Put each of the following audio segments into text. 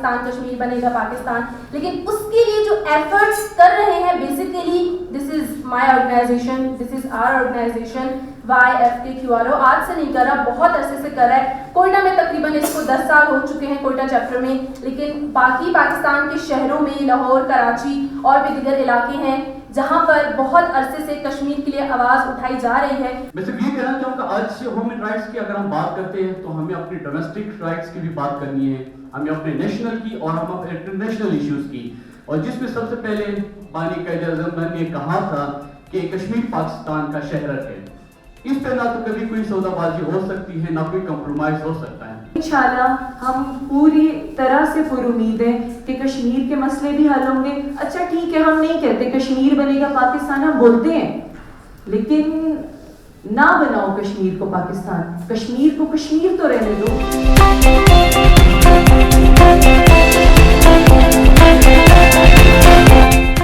پاکستان، کشمیر بنے گا پاکستان. لیکن اس کے لیے جو ایفرٹس کر رہے ہیں basically this is my organization, this is our organization YFKQRO. آج سے نہیں کر رہا، بہت عرصے سے کر رہا ہے. کوئٹہ میں تقریباً اس کو 10 سال ہو چکے ہیں کوئٹہ چیپٹر میں، لیکن باقی پاکستان کے شہروں میں لاہور، کراچی اور بھی دیگر علاقے ہیں جہاں پر بہت عرصے سے کشمیر کے لیے آواز اٹھائی جا رہی ہے. میں صرف یہ کہنا چاہوں گا آج ہیومن رائٹس کی اگر ہم بات کرتے ہیں تو ہمیں اپنی ڈومیسٹک رائٹس کی بھی بات کرنی ہے، ہمیں اپنے نیشنل کی اور ہم اپنے انٹرنیشنل ایشوز کی. اور جس میں سب سے پہلے بانی قائد اعظم نے کہا تھا کہ کشمیر پاکستان کا شہر ہے. اس پہ نہ تو کبھی کوئی سودا بازی ہو سکتی ہے، نہ کوئی کمپرومائز ہو سکتا ہے. انشاءاللہ ہم پوری طرح سے پر امید ہیں کہ کشمیر کے مسئلے بھی حل ہوں گے. اچھا ٹھیک ہے، ہم نہیں کہتے کشمیر بنے گا پاکستان، ہم بولتے ہیں، لیکن نہ بناؤ کشمیر کو پاکستان. کشمیر کو کشمیر تو رہنے دو.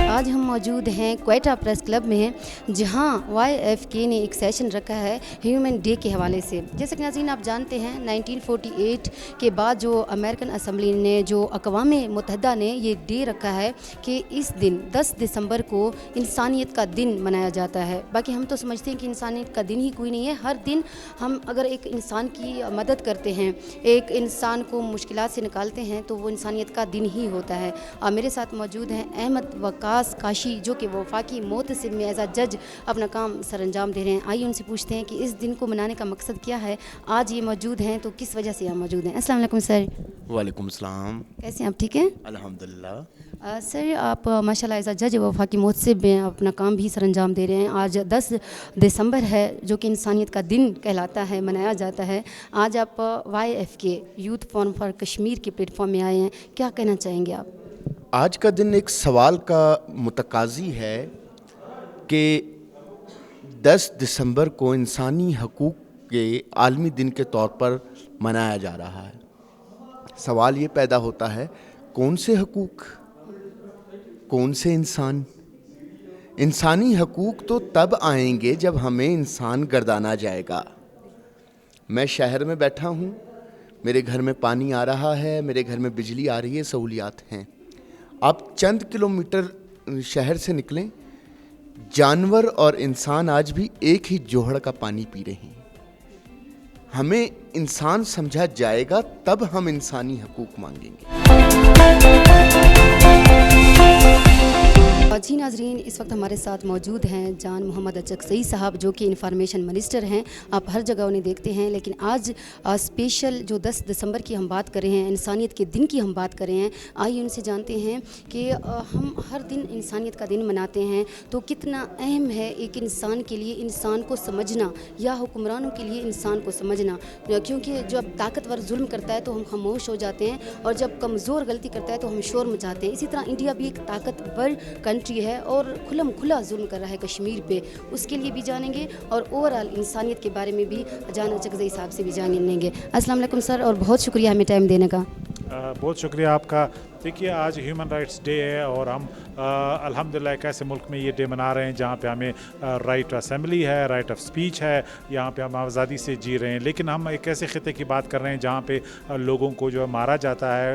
آج ہم موجود ہیں کوئٹہ پریس کلب میں ہیں، جہاں YFK نے ایک سیشن رکھا ہے ہیومن ڈے کے حوالے سے. جیسا کہ ناظرین آپ جانتے ہیں 1948 کے بعد جو امریکن اسمبلی نے، جو اقوام متحدہ نے یہ ڈے رکھا ہے کہ اس دن 10 دسمبر کو انسانیت کا دن منایا جاتا ہے. باقی ہم تو سمجھتے ہیں کہ انسانیت کا دن ہی کوئی نہیں ہے. ہر دن ہم اگر ایک انسان کی مدد کرتے ہیں، ایک انسان کو مشکلات سے نکالتے ہیں تو وہ انسانیت کا دن ہی ہوتا ہے. میرے ساتھ موجود ہیں احمد وقاص کاشی، جو کہ وفاقی محتسب میں ایز اے جج اپنا کام سر انجام دے رہے ہیں. آئیے ان سے پوچھتے ہیں کہ اس دن کو منانے کا مقصد کیا ہے، آج یہ موجود ہیں تو کس وجہ سے یہاں موجود ہیں. السلام علیکم سر. وعلیکم السلام. کیسے ہیں آپ؟ ٹھیک ہیں الحمدللہ. سر آپ ماشاء اللہ ایز اے جج وفاقی محتسب میں اپنا کام بھی سر انجام دے رہے ہیں. آج 10 دسمبر ہے جو کہ انسانیت کا دن کہلاتا ہے، منایا جاتا ہے. آج آپ YFK youth forum for Kashmir کے پلیٹ فارم میں آئے ہیں، کیا کہنا چاہیں گے آپ؟ آج کا دن ایک سوال کا متقاضی ہے کہ 10 دسمبر کو انسانی حقوق کے عالمی دن کے طور پر منایا جا رہا ہے. سوال یہ پیدا ہوتا ہے کون سے حقوق، کون سے انسان؟ انسانی حقوق تو تب آئیں گے جب ہمیں انسان گردانا جائے گا. میں شہر میں بیٹھا ہوں، میرے گھر میں پانی آ رہا ہے، میرے گھر میں بجلی آ رہی ہے، سہولیات ہیں. آپ چند کلومیٹر شہر سے نکلیں، جانور اور انسان آج بھی ایک ہی جوہڑ کا پانی پی رہے ہیں. ہمیں انسان سمجھا جائے گا تب ہم انسانی حقوق مانگیں گے. جی ناظرین، اس وقت ہمارے ساتھ موجود ہیں جان محمد اچکزئی صاحب، جو کہ انفارمیشن منسٹر ہیں. آپ ہر جگہ انہیں دیکھتے ہیں، لیکن آج اسپیشل جو 10 دسمبر کی ہم بات کر رہے ہیں، انسانیت کے دن کی ہم بات کر رہے ہیں. آئیے ان سے جانتے ہیں کہ ہم ہر دن انسانیت کا دن مناتے ہیں تو کتنا اہم ہے ایک انسان کے لیے انسان کو سمجھنا، یا حکمرانوں کے لیے انسان کو سمجھنا. کیونکہ جب طاقتور ظلم کرتا ہے تو ہم خاموش ہو جاتے ہیں، اور جب کمزور غلطی کرتا ہے تو ہم شور مچاتے ہیں. اسی طرح انڈیا بھی ایک طاقتور کنٹری ہے اور کھلا ظلم کر رہا ہے کشمیر پہ. اس کے لیے بھی جانیں گے اور اوورآل انسانیت کے بارے میں بھی جان اچکزئی صاحب سے بھی جانیں گے. السلام علیکم سر، اور بہت شکریہ ہمیں ٹائم دینے کا. بہت شکریہ آپ کا. دیکھیے آج ہیومن رائٹس ڈے ہے اور ہم الحمدللہ ایک ایسے ملک میں یہ ڈے منا رہے ہیں جہاں پہ ہمیں رائٹ اسمبلی ہے، رائٹ آف اسپیچ ہے، یہاں پہ ہم آزادی سے جی رہے ہیں. لیکن ہم ایک ایسے خطے کی بات کر رہے ہیں جہاں پہ لوگوں کو جو مارا جاتا ہے،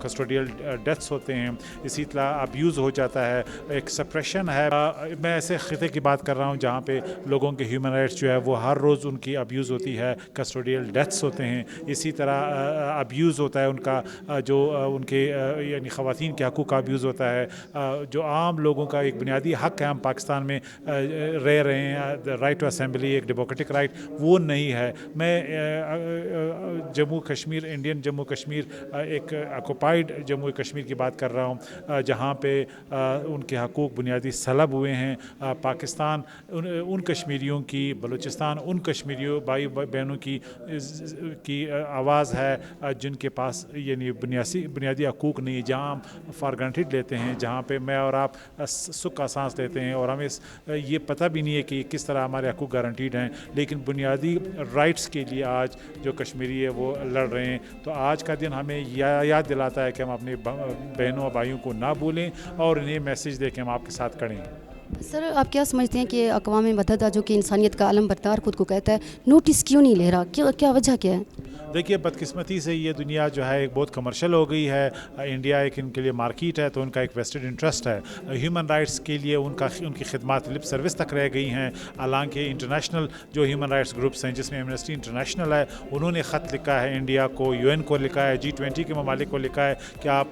کسٹوڈیل ڈیتھس ہوتے ہیں، اسی طرح ابیوز ہو جاتا ہے، ایک سپریشن ہے. میں ایسے خطے کی بات کر رہا ہوں جہاں پہ لوگوں کے ہیومن رائٹس جو ہے وہ ہر روز ان کی ابیوز ہوتی ہے، کسٹوڈیل ڈیتھس ہوتے ہیں. اسی طرح ابیوز ہوتا ہے ان کا، جو ان کے یعنی خواتین کے حقوق کا ابیوز ہوتا ہے. جو عام لوگوں کا ایک بنیادی حق ہے، ہم پاکستان میں رہ رہے ہیں، رائٹ ٹو اسمبلی، ایک ڈیموکریٹک رائٹ، وہ نہیں ہے. میں جموں کشمیر، انڈین جموں کشمیر، ایک آکوپائڈ جموں کشمیر کی بات کر رہا ہوں جہاں پہ ان کے حقوق بنیادی سلب ہوئے ہیں. پاکستان ان کشمیریوں کی، بلوچستان ان کشمیریوں بھائی بہنوں کی آواز ہے جن کے پاس یعنی بنیادی حقوق نہیں، جہاں ہم فار گرانٹیڈ لیتے ہیں، جہاں پہ میں اور آپ سکھ کا سانس لیتے ہیں اور ہمیں یہ پتہ بھی نہیں ہے کہ کس طرح ہمارے حقوق گارنٹیڈ ہیں. لیکن بنیادی رائٹس کے لیے آج جو کشمیری ہے وہ لڑ رہے ہیں. تو آج کا دن ہمیں یاد دلاتا ہے کہ ہم اپنے بہنوں اور بھائیوں کو نہ بھولیں اور انہیں میسیج دے کے ہم آپ کے ساتھ کھڑے ہیں. सर आप क्या समझते हैं कि अक़वाम मुत्तहिदा जो कि इंसानियत का अलम बरदार खुद को कहता है, नोटिस क्यों नहीं ले रहा, क्या वजह क्या है? देखिए बदकिस्मती से ये दुनिया जो है एक बहुत कमर्शियल हो गई है। इंडिया एक इनके लिए मार्केट है, तो उनका एक वेस्टेड इंटरेस्ट है। ह्यूमन राइट्स के लिए उनकी खिदमत लिप सर्विस तक रह गई हैं। हालांकि इंटरनेशनल जो ह्यूमन राइट्स ग्रुप्स हैं, जिसमें एमनेस्टी इंटरनेशनल है, उन्होंने ख़त लिखा है इंडिया को, UN को लिखा है, G20 के ममालिक को लिखा है कि आप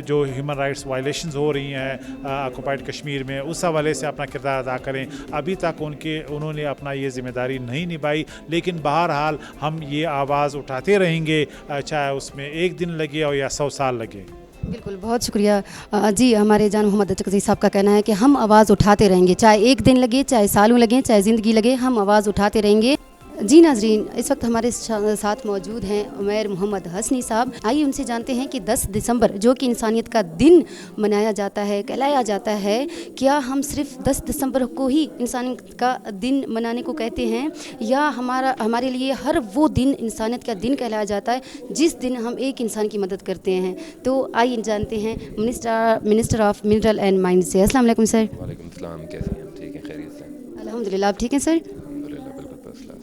जो ह्यूमन राइट्स वायलेशंस हो रही हैं ऑक्युपाइड कश्मीर में, उस हवाले से अपना किरदार अदा करें। अभी तक उन्होंने अपना ये ज़िम्मेदारी नहीं निभाई, लेकिन बहरहाल हम ये आवाज़ उठाते रहेंगे, चाहे उसमें एक दिन लगे और या 100 साल लगे। बिल्कुल, बहुत शुक्रिया जी। हमारे जान मोहम्मद अतकज़ी साहब का कहना है कि हम आवाज़ उठाते रहेंगे, चाहे एक दिन लगे, चाहे सालों लगे, चाहे ज़िंदगी लगे, हम आवाज़ उठाते रहेंगे। जी नाजरीन, इस वक्त हमारे साथ मौजूद हैं उमैर मोहम्मद हसनी साहब। आइए उनसे जानते हैं कि 10 दिसंबर जो कि इंसानियत का दिन मनाया जाता है, कहलाया जाता है, क्या हम सिर्फ 10 दिसंबर को ही इंसानियत का दिन मनाने को कहते हैं, या हमारे लिए हर वो दिन इंसानियत का दिन कहलाया जाता है जिस दिन हम एक इंसान की मदद करते हैं? तो आइए जानते हैं minister of mineral and mind से। अस्सलाम वालेकुम सर। वालेकुम सलाम, कैसे हैं आप? ठीक हैं, खैरियत से? अल्हम्दुलिल्लाह, आप ठीक हैं सर? अल्हम्दुलिल्लाह, बिल्कुल फर्स्ट क्लास।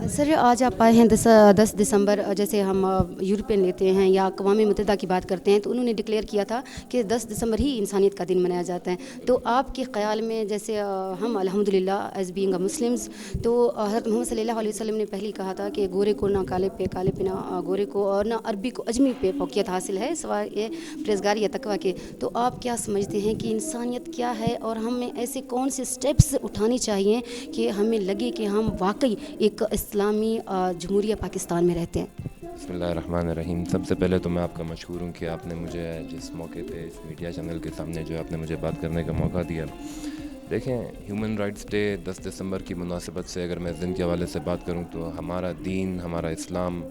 सर आज आप आए हैं 10 दिसंबर, जैसे हम यूरोपियन लेते हैं या अक़वाम मुत्तहिदा की बात करते हैं, तो उन्होंने डिक्लेयर किया था कि 10 दिसंबर ही इंसानियत का दिन मनाया जाता है। तो आपके ख़्याल में, जैसे हम अल्हम्दुलिल्लाह एज़ बीइंग अ मुस्लिम्स, तो हज़रत मोहम्मद सल्लल्लाहु अलैहि वसल्लम ने पहले ही कहा था कि गोरे को ना काले पे, काले पे ना गोरे को, और ना अरबी को अजमी पे फ़ौक़ियत हासिल है सिवाय ये परहेज़गारी या तक़वा के। तो आप क्या समझते हैं कि इंसानियत क्या है, और हमें ऐसे कौन से स्टेप्स उठाने चाहिए कि हमें लगे कि हम वाकई एक इस्लामी जमहूरिया पाकिस्तान में रहते हैं? बिस्मिल्लाहिर्रहमानिर्रहीम। सबसे पहले तो मैं आपका मशहूर हूँ कि आपने मुझे जिस मौके पे इस मीडिया चैनल के सामने जो आपने मुझे बात करने का मौका दिया। देखें, ह्यूमन राइट्स डे 10 दिसंबर की मुनासिबत से अगर मैं दिन के हवाले से बात करूँ तो हमारा दीन, हमारा इस्लाम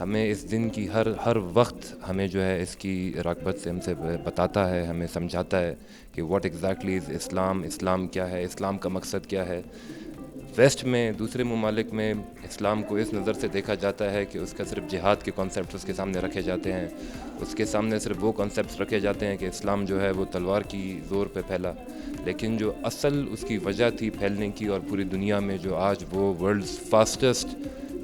हमें इस दिन की हर वक्त हमें जो है इसकी राग़बत से हमसे बताता है, हमें समझाता है कि व्हाट एग्जैक्टली इज़ इस्लाम, इस्लाम क्या है, इस्लाम का मकसद क्या है। वेस्ट में, दूसरे ममालिक में इस्लाम को इस नज़र से देखा जाता है कि उसका सिर्फ जिहाद के कॉन्सेप्ट उसके सामने रखे जाते हैं, उसके सामने सिर्फ वो कॉन्सेप्ट्स रखे जाते हैं कि इस्लाम जो है वो तलवार की ज़ोर पे फैला। लेकिन जो असल उसकी वजह थी फैलने की, और पूरी दुनिया में जो आज वो वर्ल्ड्स फास्टेस्ट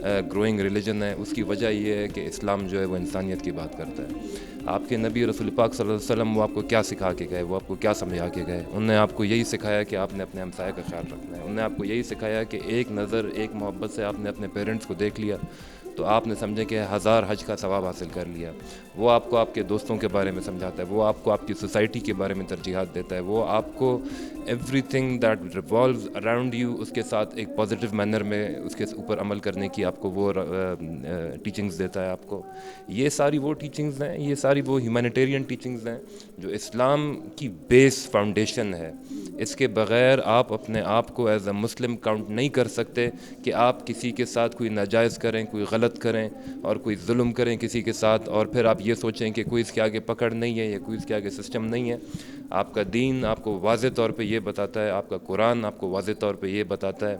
ग्रोइंग रिलीजन है, उसकी वजह ये है कि इस्लाम जो है वो इंसानियत की बात करता है। आपके नबी रसूल पाक सल्लल्लाहु अलैहि वसल्लम वो आपको क्या सिखा के गए, वो आपको क्या समझा के गए? उन्होंने आपको यही सिखाया कि आपने अपने हमसाये का ख्याल रखना है। उन्होंने आपको यही सिखाया कि एक नज़र, एक मोहब्बत से आपने अपने पेरेंट्स को देख लिया तो आपने समझे कि 1000 हज का सवाब हासिल कर लिया। वो आपको आपके दोस्तों के बारे में समझाता है, वो आपको आपकी सोसाइटी के बारे में तरजीहात देता है, वो आपको everything that revolves around you उसके साथ एक पॉजिटिव मैनर में उसके ऊपर अमल करने की आपको वो टीचिंग्स देता है आपको। ये सारी वो टीचिंग्स हैं, ये सारी वो ह्यूमैनिटेरियन टीचिंग्स हैं जो इस्लाम की बेस फाउंडेशन है। इसके बग़ैर आप अपने आप को एज अ मुस्लिम काउंट नहीं कर सकते कि आप किसी के साथ कोई नाजायज़ करें, कोई गलत करें और कोई जुल्म करें किसी के साथ, और फिर आप ये सोचें कि कोई इसके आगे पकड़ नहीं है या कोई इसके आगे सिस्टम नहीं है। आपका दीन आपको वाज़े तौर पे ये बताता है, आपका कुरान आपको वाज़े तौर पे ये बताता है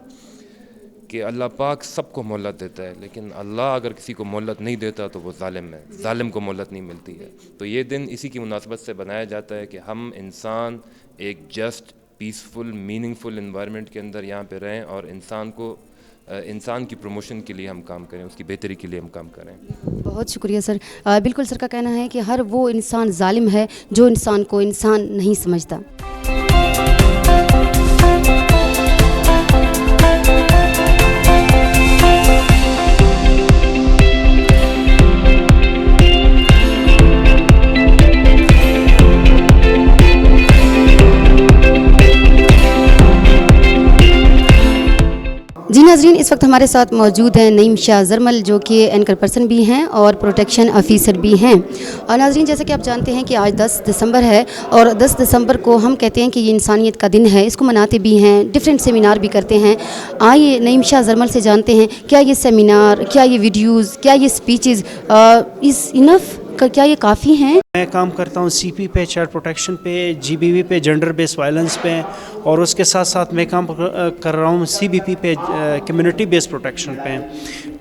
कि अल्लाह पाक सबको मोहलत देता है, लेकिन अल्लाह अगर किसी को मोहलत नहीं देता तो वो ज़ालिम है, ज़ालिम को मोहलत नहीं मिलती है। तो ये दिन इसी की मुनासबत से बनाया जाता है कि हम इंसान एक जस्ट, पीसफुल, मीनिंगफुल इन्वायरमेंट के अंदर यहाँ पे रहें और इंसान की प्रमोशन के लिए हम काम करें, उसकी बेहतरी के लिए हम काम करें। बहुत शुक्रिया सर। बिल्कुल सर का कहना है कि हर वो इंसान जालिम है जो इंसान को इंसान नहीं समझता। जी नाज़रीन, इस वक्त हमारे साथ मौजूद हैं नईम शाह ज़रमल, जो कि एंकर पर्सन भी हैं और प्रोटेक्शन ऑफिसर भी हैं। और नाज़रीन, जैसा कि आप जानते हैं कि आज 10 दिसंबर है, और 10 दिसंबर को हम कहते हैं कि ये इंसानियत का दिन है, इसको मनाते भी हैं, डिफरेंट सेमिनार भी करते हैं। आइए नईम शाह ज़रमल से जानते हैं, क्या ये सेमिनार, क्या ये वीडियोज़, क्या ये स्पीचेज़ इज़ इनफ, क्या ये काफ़ी हैं? मैं काम करता हूँ CP पे, चाइल्ड प्रोटेक्शन पे, GBV पे, जेंडर बेस्ड वायलेंस पे, और उसके साथ साथ मैं काम कर रहा हूँ CBP पे, कम्युनिटी बेस्ड प्रोटेक्शन पे।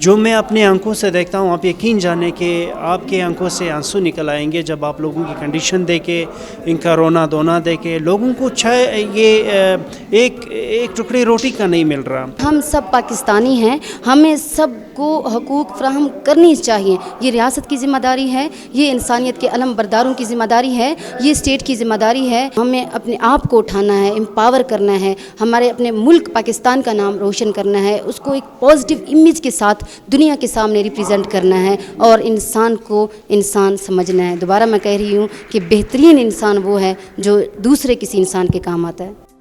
जो मैं अपने आंखों से देखता हूँ, आप यकीन जाने कि आपके आंखों से आंसू निकल आएंगे जब आप लोगों की कंडीशन देखे, इनका रोना धोना देखे। लोगों को ये एक टुकड़ी रोटी का नहीं मिल रहा। हम सब पाकिस्तानी हैं, हमें सबको हकूक़ फ़राहम करनी चाहिए। ये रियासत की ज़िम्मेदारी है, ये इंसानियत के अलम बरदारों की ज़िम्मेदारी है, ये स्टेट की ज़िम्मेदारी है। हमें अपने आप को उठाना है, एम्पावर करना है, हमारे अपने मुल्क पाकिस्तान का नाम रोशन करना है, उसको एक पॉजिटिव इमेज के साथ दुनिया के सामने रिप्रेजेंट करना है और इंसान को इंसान समझना है। दोबारा मैं कह रही हूँ कि बेहतरीन इंसान वो है जो दूसरे किसी इंसान के काम आता है।